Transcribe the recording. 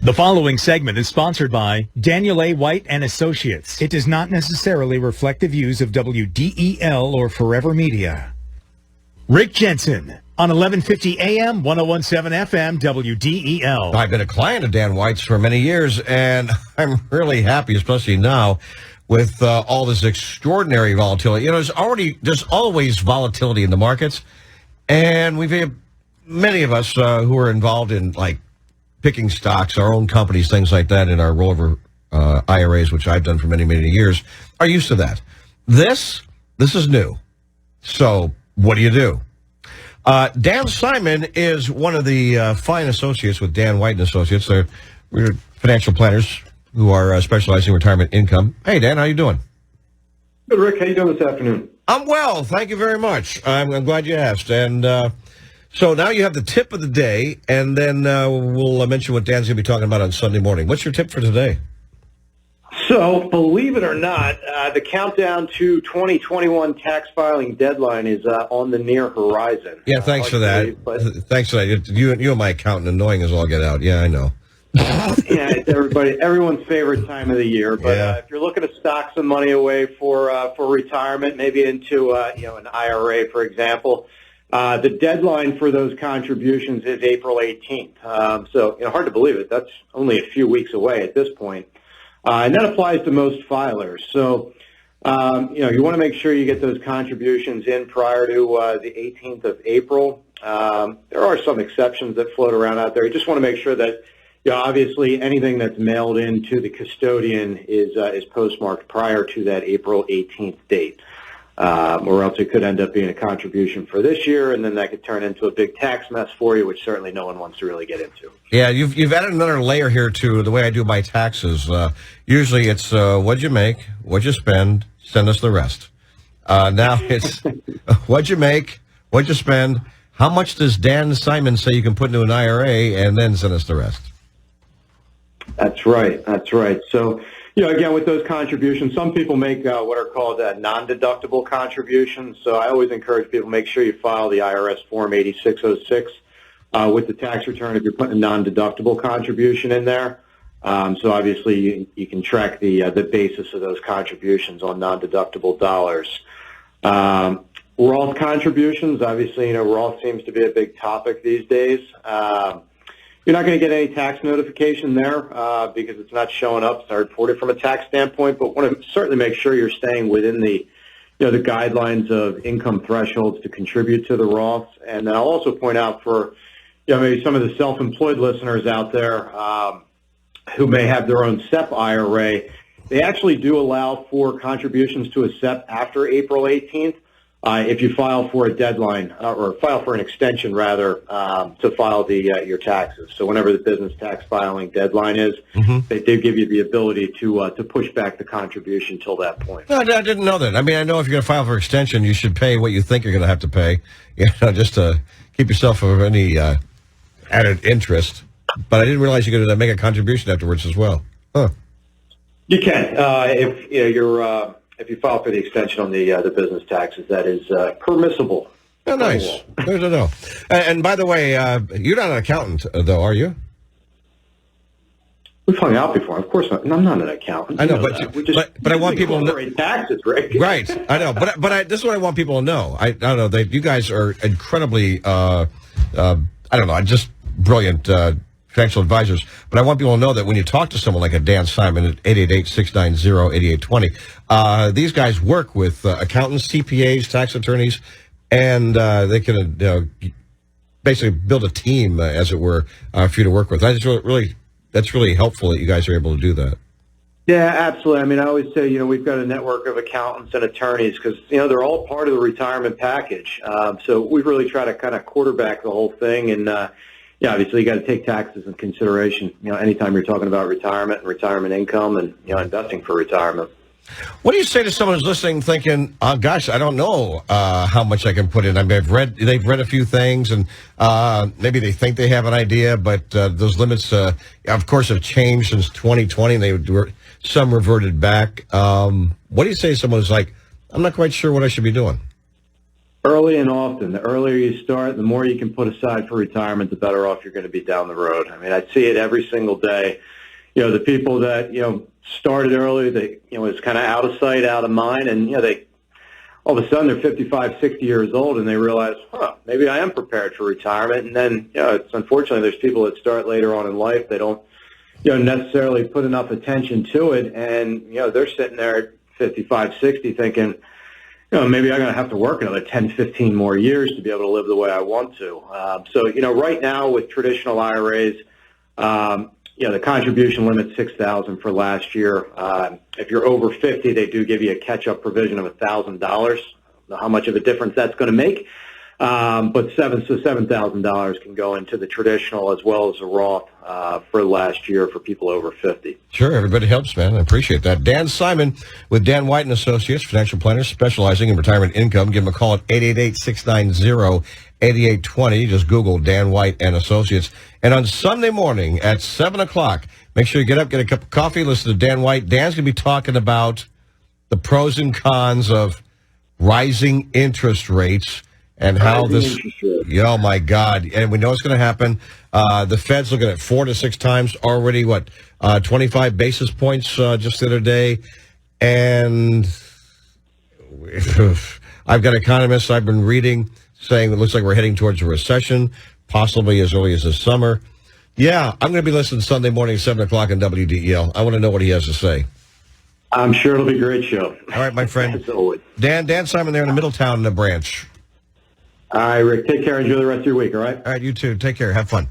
The following segment is sponsored by Daniel A. White and Associates. It does not necessarily reflect the views of WDEL or Forever Media. Rick Jensen on 1150 AM, 1017 FM, WDEL. I've been a client of Dan White's for many years, and I'm really happy, especially now, with all this extraordinary volatility. You know, there's always volatility in the markets, and we've had many of us who are involved in, like, picking stocks, our own companies, things like that, in our rollover IRAs, which I've done for many, many years, are used to that. This is new. So what do? Dan Simon is one of the fine associates with Dan White and Associates. We're financial planners who are specializing in retirement income. Hey, Dan, how you doing? Good, Rick. How you doing this afternoon? I'm well. Thank you very much. I'm glad you asked. And so now you have the tip of the day, and then we'll mention what Dan's going to be talking about on Sunday morning. What's your tip for today? So, believe it or not, the countdown to 2021 tax filing deadline is on the near horizon. Yeah, thanks for that. Thanks for that. You and my accountant, annoying as all get out. Yeah, I know. Yeah, it's everyone's favorite time of the year. But if you're looking to stock some money away for retirement, maybe into an IRA, for example, the deadline for those contributions is April 18th. So, hard to believe it. That's only a few weeks away at this point. And that applies to most filers. So, you want to make sure you get those contributions in prior to the 18th of April. There are some exceptions that float around out there. You just want to make sure that, obviously anything that's mailed in to the custodian is postmarked prior to that April 18th date. Or else it could end up being a contribution for this year, and then that could turn into a big tax mess for you, which certainly no one wants to really get into. Yeah, you've added another layer here to the way I do my taxes. Usually it's what'd you make, what'd you spend, send us the rest. Now it's what'd you make, what'd you spend, how much does Dan Simon say you can put into an IRA, and then send us the rest. That's right. So, again, with those contributions, some people make what are called non-deductible contributions. So I always encourage people, make sure you file the IRS Form 8606 with the tax return if you're putting a non-deductible contribution in there. So obviously you can track the basis of those contributions on non-deductible dollars. Roth contributions, obviously, Roth seems to be a big topic these days. You're not going to get any tax notification there because it's not showing up. It's not reported from a tax standpoint, but want to certainly make sure you're staying within the the guidelines of income thresholds to contribute to the Roths. And then I'll also point out for maybe some of the self-employed listeners out there who may have their own SEP IRA, they actually do allow for contributions to a SEP after April 18th. If you file for a deadline or file for an extension, rather, to file your taxes. So whenever the business tax filing deadline is, they do give you the ability to push back the contribution till that point. No, I didn't know that. I mean, I know if you're going to file for extension, you should pay what you think you're going to have to pay, just to keep yourself from any added interest. But I didn't realize you could make a contribution afterwards as well. Huh. You can if you file for the extension on the business taxes, that is permissible. Oh, nice. Good to know. And by the way, you're not an accountant, though, are you? We've hung out before. Of course not. I'm not an accountant. I know, but I want people to know. Taxes, Rick. Right. I know, but this is what I want people to know. I don't know. You guys are incredibly, just brilliant financial advisors, but I want people to know that when you talk to someone like a Dan Simon at 888-690-8820, these guys work with accountants, CPAs, tax attorneys, and they can basically build a team, as it were, for you to work with. That's really helpful that you guys are able to do that. Yeah, absolutely. I mean, I always say, we've got a network of accountants and attorneys because, they're all part of the retirement package. So we really try to kind of quarterback the whole thing. And, obviously you got to take taxes into consideration, anytime you're talking about retirement and retirement income and, investing for retirement. What do you say to someone who's listening thinking, oh, gosh, I don't know how much I can put in? I mean, they've read a few things, and maybe they think they have an idea, but those limits, of course, have changed since 2020, and some reverted back. What do you say to someone who's like, I'm not quite sure what I should be doing? Early and often. The earlier you start, the more you can put aside for retirement, the better off you're going to be down the road. I mean, I see it every single day. The people that, started early, it's kind of out of sight, out of mind, and, they all of a sudden they're 55, 60 years old, and they realize, maybe I am prepared for retirement. And then, it's unfortunately, there's people that start later on in life. They don't, necessarily put enough attention to it, and, they're sitting there at 55, 60 thinking, maybe I'm going to have to work another 10, 15 more years to be able to live the way I want to. So, right now with traditional IRAs, the contribution limit's $6,000 for last year. If you're over 50, they do give you a catch-up provision of $1,000. I don't know how much of a difference that's going to make, but $7,000 can go into the traditional as well as the Roth for last year for people over 50. Sure, everybody helps, man. I appreciate that. Dan Simon with Dan White and Associates, financial planners specializing in retirement income. Give them a call at 888-690-8820. Just Google Dan White and Associates. And on Sunday morning at 7 o'clock, make sure you get up, get a cup of coffee, listen to Dan White. Dan's going to be talking about the pros and cons of rising interest rates and how this, oh my God. And we know it's going to happen. The Fed's looking at 4 to 6 times already, 25 basis points just the other day. And I've got economists I've been reading saying it looks like we're heading towards a recession, possibly as early as this summer. Yeah, I'm going to be listening Sunday morning at 7 o'clock on WDEL. I want to know what he has to say. I'm sure it'll be a great show. All right, my friend. As always. Dan Simon there in the Middletown branch. All right, Rick. Take care. Enjoy the rest of your week, all right? All right, you too. Take care. Have fun.